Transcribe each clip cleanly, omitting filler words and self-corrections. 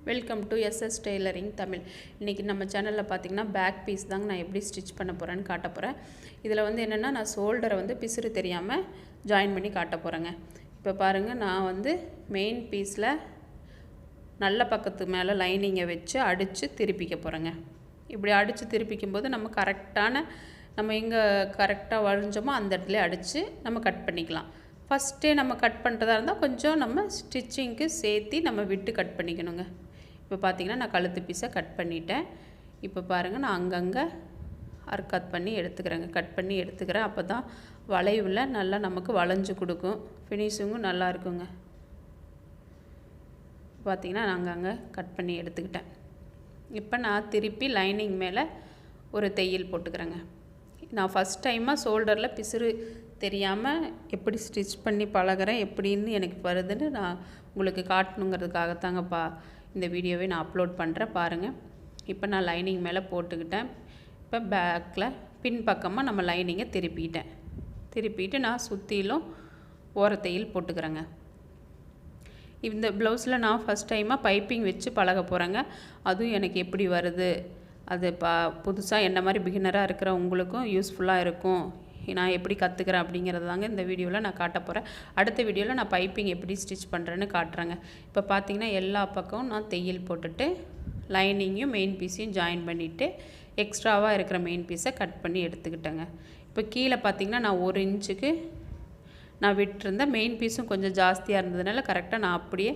Welcome to SS tailoring Tamil. இன்றைக்கி நம்ம சேனலில் பார்த்திங்கன்னா பேக் பீஸ் தாங்க நான் எப்படி ஸ்டிச் பண்ண போகிறேன்னு காட்ட போகிறேன். இதில் வந்து என்னென்னா நான் ஷோல்டரை வந்து பிசுறு தெரியாமல் ஜாயின் பண்ணி காட்ட போகிறேங்க. இப்போ பாருங்கள், நான் வந்து மெயின் பீஸில் நல்ல பக்கத்து மேலே லைனிங்கை வச்சு அடித்து திருப்பிக்க போகிறேங்க. இப்படி அடித்து திருப்பிக்கும் போது நம்ம எங்கே கரெக்டாக வழிஞ்சோமோ அந்த இடத்துல அடித்து நம்ம கட் பண்ணிக்கலாம். ஃபஸ்ட்டே நம்ம கட் பண்ணுறதா இருந்தால் கொஞ்சம் நம்ம ஸ்டிச்சிங்க்கு சேர்த்து நம்ம விட்டு கட் பண்ணிக்கணுங்க. இப்போ பார்த்திங்கன்னா நான் கழுத்து பீஸை கட் பண்ணிட்டேன். இப்போ பாருங்கள், நான் அங்கங்கே கட் பண்ணி எடுத்துக்கிறேன். அப்போ தான் வளைவில் நல்லா நமக்கு வளைஞ்சு கொடுக்கும், ஃபினிஷிங்கும் நல்லா இருக்குங்க. பார்த்திங்கன்னா நான் அங்கங்கே கட் பண்ணி எடுத்துக்கிட்டேன். இப்போ நான் திருப்பி லைனிங் மேலே ஒரு தையல் போட்டுக்கிறேங்க. நான் ஃபஸ்ட் டைமாக ஷோல்டரில் பிசுறு தெரியாமல் எப்படி ஸ்டிச் பண்ணி பழகிறேன், எப்படின்னு எனக்கு வருதுன்னு நான் உங்களுக்கு காட்டணுங்கிறதுக்காகத்தாங்கப்பா இந்த வீடியோவை நான் அப்லோட் பண்ணுறேன். பாருங்கள், இப்போ நான் லைனிங் மேலே போட்டுக்கிட்டேன். இப்போ பேக்கில் பின் பக்கமாக நம்ம லைனிங்கை திருப்பிட்டு நான் சுற்றிலும் ஓரத்தையில் போட்டுக்கிறேங்க. இந்த ப்ளவுஸில் நான் ஃபஸ்ட் டைமாக பைப்பிங் வச்சு பழக போகிறேங்க. அதுவும் எனக்கு எப்படி வருது, அது புதுசாக என்ன மாதிரி பிகினராக இருக்கிற உங்களுக்கும் யூஸ்ஃபுல்லாக இருக்கும். நான் எப்படி கற்றுக்கிறேன் அப்படிங்கிறது தாங்க இந்த வீடியோவில் நான் காட்ட போகிறேன். அடுத்த வீடியோவில் நான் பைப்பிங் எப்படி ஸ்டிச் பண்ணுறேன்னு காட்டுறேங்க. இப்போ பார்த்திங்கன்னா எல்லா பக்கமும் நான் தையல் போட்டுட்டு லைனிங்கையும் மெயின் பீஸையும் ஜாயின் பண்ணிவிட்டு எக்ஸ்ட்ராவாக இருக்கிற மெயின் பீஸை கட் பண்ணி எடுத்துக்கிட்டேங்க. இப்போ கீழே பார்த்திங்கன்னா நான் 1 இன்ச்சுக்கு நான் விட்டுருந்தேன். மெயின் பீஸும் கொஞ்சம் ஜாஸ்தியாக இருந்ததுனால கரெக்டாக நான் அப்படியே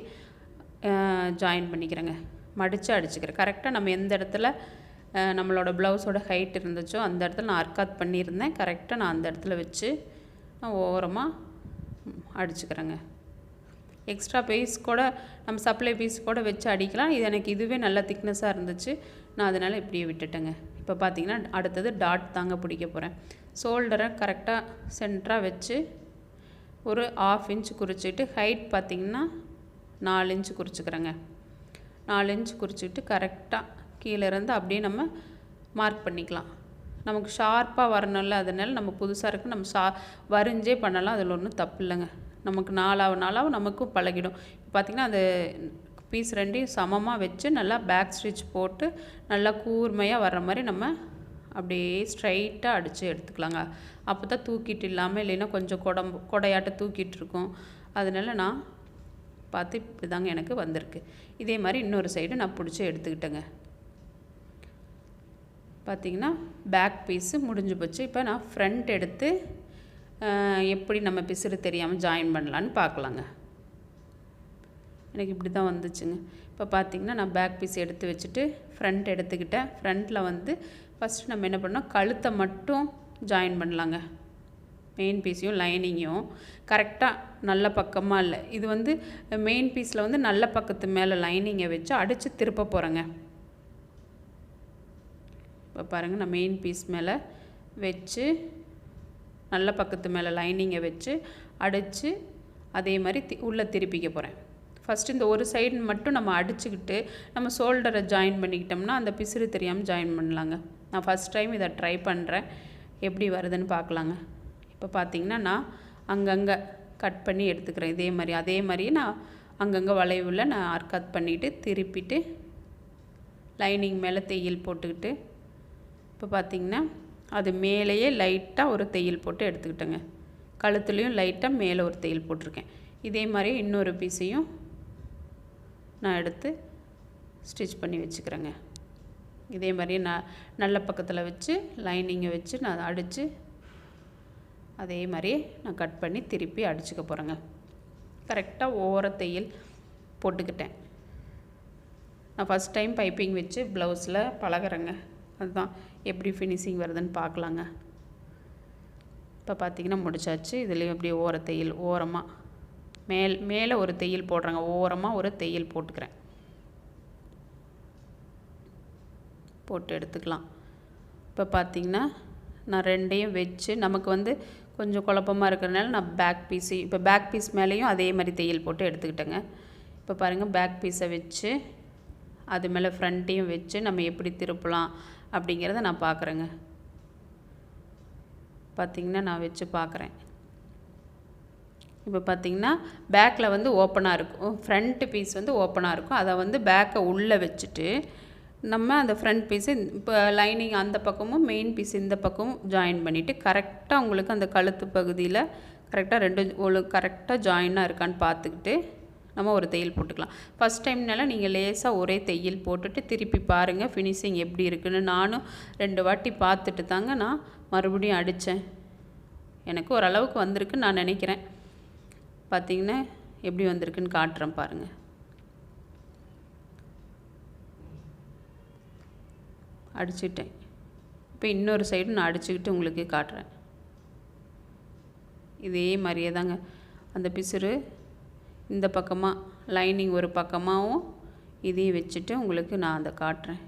ஜாயின் பண்ணிக்கிறேங்க. மடித்து அடிச்சுக்கிறேன். கரெக்டாக நம்ம எந்த இடத்துல நம்மளோட ப்ளவுஸோட ஹைட் இருந்துச்சோ அந்த இடத்துல நான் அர்க்காத் பண்ணியிருந்தேன். கரெக்டாக நான் அந்த இடத்துல வச்சு நான் ஓரமாக அடிச்சுக்கிறேங்க. எக்ஸ்ட்ரா பீஸ் கூட நம்ம சப்ளை பீஸ் கூட வச்சு அடிக்கலாம். எனக்கு இதுவே நல்ல திக்னஸாக இருந்துச்சு, நான் அதனால் இப்படியே விட்டுட்டேங்க. இப்போ பார்த்திங்கன்னா அடுத்தது டாட் தாங்க பிடிக்க போகிறேன். ஷோல்டரை கரெக்டாக சென்டராக வச்சு ஒரு 1/2 இன்ச் குறிச்சிட்டு ஹைட் பார்த்திங்கன்னா 4 இன்ச் குறிச்சிக்கிறேங்க. 4 இன்ச் குறிச்சிட்டு கரெக்டாக கீழே இருந்து அப்படியே நம்ம மார்க் பண்ணிக்கலாம். நமக்கு ஷார்ப்பாக வரணும்ல, அதனால நம்ம புதுசாக இருக்குது, நம்ம வரிஞ்சே பண்ணலாம். அதில் ஒன்றும் தப்பு இல்லைங்க. நமக்கு நாளாக நமக்கும் பழகிடும். பார்த்திங்கன்னா அந்த பீஸ் ரெண்டையும் சமமாக வச்சு நல்லா பேக் ஸ்டிச் போட்டு நல்லா கூர்மையாக வர்ற மாதிரி நம்ம அப்படியே ஸ்ட்ரைட்டாக அடித்து எடுத்துக்கலாங்க. அப்போ தான் தூக்கிட்டு இல்லாமல், இல்லைன்னா கொஞ்சம் கொடையாட்ட தூக்கிட்டு இருக்கும். அதனால நான் பார்த்து இப்படி தாங்க எனக்கு வந்திருக்கு. இதே மாதிரி இன்னொரு சைடு நான் பிடிச்சி எடுத்துக்கிட்டேங்க. பார்த்திங்கன்னா பேக் பீஸு முடிஞ்சு போச்சு. இப்போ நான் ஃப்ரண்ட் எடுத்து எப்படி நம்ம பிசுறு தெரியாமல் ஜாயின் பண்ணலான்னு பார்க்கலாங்க. எனக்கு இப்படி தான் வந்துச்சுங்க. இப்போ பார்த்திங்கன்னா நான் பேக் பீஸ் எடுத்து வச்சுட்டு ஃப்ரண்ட் எடுத்துக்கிட்டேன். ஃப்ரண்ட்டில் வந்து ஃபஸ்ட்டு நம்ம என்ன பண்ணோம், கழுத்தை மட்டும் ஜாயின் பண்ணலாங்க. மெயின் பீஸையும் லைனிங்கையும் கரெக்டாக நல்ல பக்கமாக இல்லை, இது வந்து மெயின் பீஸில் வந்து நல்ல பக்கத்து மேலே லைனிங்கை வச்சு அடித்து திருப்ப போகிறேங்க. இப்போ பாருங்கள், நான் மெயின் பீஸ் மேலே வச்சு நல்ல பக்கத்து மேலே லைனிங்கை வச்சு அடித்து அதே மாதிரி உள்ளே திருப்பிக்க போகிறேன். ஃபஸ்ட்டு இந்த ஒரு சைடு மட்டும் நம்ம அடிச்சுக்கிட்டு நம்ம ஷோல்டரை ஜாயின் பண்ணிக்கிட்டோம்னா அந்த பிசுறு தெரியாமல் ஜாயின் பண்ணலாங்க. நான் ஃபஸ்ட் டைம் இதை ட்ரை பண்ணுறேன், எப்படி வருதுன்னு பார்க்கலாங்க. இப்போ பார்த்திங்கன்னா நான் அங்கங்கே கட் பண்ணி எடுத்துக்கிறேன். அதே மாதிரியே நான் அங்கங்கே வளைவில் நான் அர்க்காத் பண்ணிவிட்டு திருப்பிட்டு லைனிங் மேலே தையல் போட்டுக்கிட்டு இப்போ பார்த்திங்கன்னா அது மேலேயே லைட்டாக ஒரு தையல் போட்டு எடுத்துக்கிட்டேங்க. கழுத்துலேயும் லைட்டாக மேலே ஒரு தையல் போட்டிருக்கேன். இதே மாதிரி இன்னொரு பீஸையும் நான் எடுத்து ஸ்டிச் பண்ணி வச்சுக்கிறேங்க. இதே மாதிரியே நான் நல்ல பக்கத்தில் வச்சு லைனிங்கை வச்சு நான் அடித்து அதே மாதிரியே நான் கட் பண்ணி திருப்பி அடிச்சுக்க போகிறேங்க. கரெக்டாக ஓர தையல் போட்டுக்கிட்டேன். நான் ஃபஸ்ட் டைம் பைப்பிங் வச்சு ப்ளவுஸில் பழகிறேங்க. அதுதான் எப்படி ஃபினிஷிங் வருதுன்னு பார்க்கலாங்க. இப்போ பார்த்திங்கன்னா முடிச்சாச்சு. இதுலேயும் அப்படியே ஓர தையல் ஓரமாக மேலே ஒரு தையல் போடுறேங்க. ஓரமாக ஒரு தையல் போட்டுக்கிறேன், போட்டு எடுத்துக்கலாம். இப்போ பார்த்திங்கன்னா நான் ரெண்டையும் வச்சு நமக்கு வந்து கொஞ்சம் குழப்பமாக இருக்கிறதுனால நான் பேக் பீஸ் மேலேயும் அதே மாதிரி தையல் போட்டு எடுத்துக்கிட்டேங்க. இப்போ பாருங்கள், பேக் பீஸை வச்சு அது மேலே ஃப்ரண்ட்டையும் வச்சு நம்ம எப்படி திருப்பலாம் அப்படிங்கிறத நான் பார்க்குறேங்க. பார்த்திங்கன்னா நான் வச்சு பார்க்குறேன். இப்போ பார்த்திங்கன்னா பேக்கில் வந்து ஓப்பனாக இருக்கும், ஃப்ரண்ட் பீஸ் வந்து ஓப்பனாக இருக்கும். அதை வந்து பேக்கை உள்ளே வச்சுட்டு நம்ம அந்த ஃப்ரண்ட் பீஸு இப்போ லைனிங் அந்த பக்கமும் மெயின் பீஸ் இந்த பக்கமும் ஜாயின் பண்ணிவிட்டு கரெக்டாக உங்களுக்கு அந்த கழுத்து பகுதியில் கரெக்டாக கரெக்டாக ஜாயினாக இருக்கான்னு பார்த்துக்கிட்டு நம்ம ஒரு தையல் போட்டுக்கலாம். ஃபஸ்ட் டைம்னால நீங்கள் லேசாக ஒரே தையல் போட்டுட்டு திருப்பி பாருங்கள் ஃபினிஷிங் எப்படி இருக்குன்னு. நானும் 2 வாட்டி பார்த்துட்டு தாங்க நான் மறுபடியும் அடித்தேன். எனக்கு ஓரளவுக்கு வந்திருக்குன்னு நான் நினைக்கிறேன். பார்த்திங்கன்னா எப்படி வந்திருக்குன்னு காட்டுறேன் பாருங்கள். அடிச்சுட்டேன். இப்போ இன்னொரு சைடு நான் அடிச்சுக்கிட்டு உங்களுக்கு காட்டுறேன். இதே மாதிரியே தாங்க அந்த பிசுறு இந்த பக்கமாக லைனிங் ஒரு பக்கமாகவும் இதையும் வச்சுட்டு உங்களுக்கு நான் அதை காட்டுறேன்.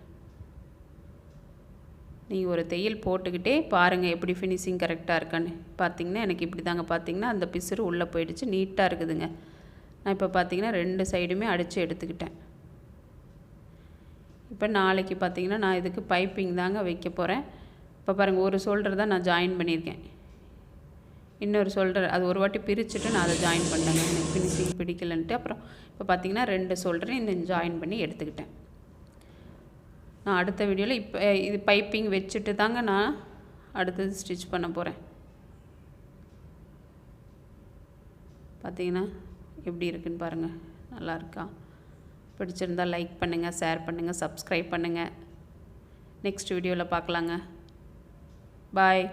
நீங்கள் ஒரு தையல் போட்டுக்கிட்டே பாருங்கள் எப்படி ஃபினிஷிங் கரெக்டாக இருக்கான்னு. பார்த்திங்கன்னா எனக்கு இப்படி தாங்க பார்த்திங்கன்னா அந்த பிசுறு உள்ளே போயிடுச்சு, நீட்டாக இருக்குதுங்க. நான் இப்போ பார்த்திங்கன்னா 2 சைடுமே அடித்து எடுத்துக்கிட்டேன். இப்போ நாளைக்கு பார்த்திங்கன்னா நான் இதுக்கு பைப்பிங் தாங்க வைக்க போகிறேன். இப்போ பாருங்கள் ஒரு ஷோல்டர் தான் நான் ஜாயின் பண்ணியிருக்கேன். இன்னொரு ஷோல்டர் அது ஒரு வாட்டி பிரிச்சுட்டு நான் அதை ஜாயின் பண்ணேங்க, எனக்கு ஃபினிஷிங் பிடிக்கலன்ட்டு. அப்புறம் இப்போ பார்த்திங்கன்னா 2 ஷோல்டரையும் இந்த ஜாயின் பண்ணி எடுத்துக்கிட்டேன். நான் அடுத்த வீடியோவில் இப்போ இது பைப்பிங் வச்சுட்டு தாங்க நான் அடுத்தது ஸ்டிச் பண்ண போகிறேன். பார்த்திங்கன்னா எப்படி இருக்குன்னு பாருங்கள், நல்லா இருக்கா? பிடிச்சிருந்தால் லைக் பண்ணுங்கள், ஷேர் பண்ணுங்கள், சப்ஸ்கிரைப் பண்ணுங்கள். நெக்ஸ்ட் வீடியோவில் பார்க்கலாங்க. பாய்.